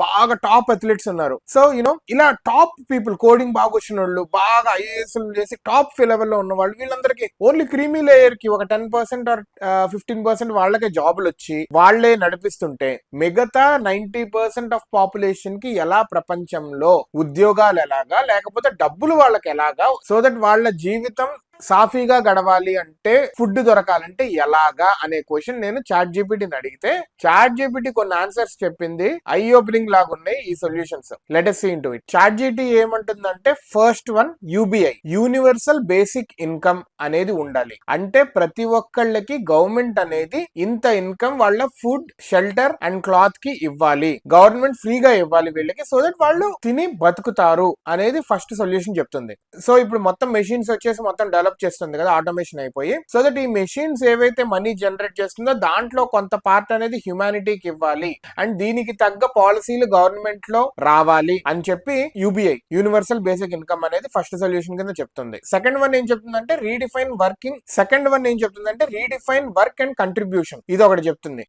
బాగా top athletes ఉన్నారు. So ఇలా టాప్ పీపుల్, కోడింగ్ బాగా వచ్చిన వాళ్ళు, బాగా ఐఏఎస్ చేసి టాప్ లెవెల్లో ఉన్న వాళ్ళు, వీళ్ళందరికీ ఓన్లీ క్రీమీ లేయర్ కి ఒక 10% ఆర్ 15% వాళ్ళకే జాబులు వచ్చి వాళ్లే నడిపిస్తుంటే మిగతా 90% ఆఫ్ పాపులేషన్ కి ఎలా ప్రపంచంలో ఉద్యోగాలు ఎలాగా, లేకపోతే డబ్బులు వాళ్ళకి ఎలాగా, సో దట్ వాళ్ళ జీవితం సాఫీగా గడవాలి అంటే, ఫుడ్ దొరకాలంటే ఎలాగా అనే క్వశ్చన్ నేను చాట్ జీపీటీని అడిగితే చాట్ జీపీటీ కొన్ని ఆన్సర్స్ చెప్పింది. ఐ ఓపెనింగ్ లాగా ఉన్నాయి ఈ solutions. Let us see into it. ChatGPT ఏమంటుందంటే, first one UBI, universal basic income అనేది ఉండాలి. అంటే ప్రతి ఒక్కళ్ళకి గవర్నమెంట్ అనేది ఇంత ఇన్కమ్ వాళ్ళ ఫుడ్, షెల్టర్ అండ్ క్లాత్ కి ఇవ్వాలి, గవర్నమెంట్ ఫ్రీగా ఇవ్వాలి వీళ్ళకి, సో దట్ వాళ్ళు తిని బతుకుతారు అనేది ఫస్ట్ సొల్యూషన్ చెప్తుంది. సో ఇప్పుడు మొత్తం మెషిన్స్ వచ్చేసి మొత్తం డెవలప్ చేస్తుంది కదా, ఆటోమేషన్ అయిపోయి, సో దట్ ఈ మెషిన్స్ ఏవైతే మనీ జనరేట్ చేస్తుందో దాంట్లో కొంత పార్ట్ అనేది హ్యుమానిటీకి ఇవ్వాలి అండ్ దీనికి తగ్గ పాలసీలు గవర్నమెంట్ లో రావాలి అని చెప్పి యూబీఐ, యూనివర్సల్ బేసిక్ ఇన్కమ్ అనేది ఫస్ట్ సొల్యూషన్ కింద చెప్తుంది. సెకండ్ వన్ ఏం చెప్తుందంటే రీడిఫైన్ వర్క్ అండ్ కంట్రిబ్యూషన్, ఇది ఒకటి చెప్తుంది.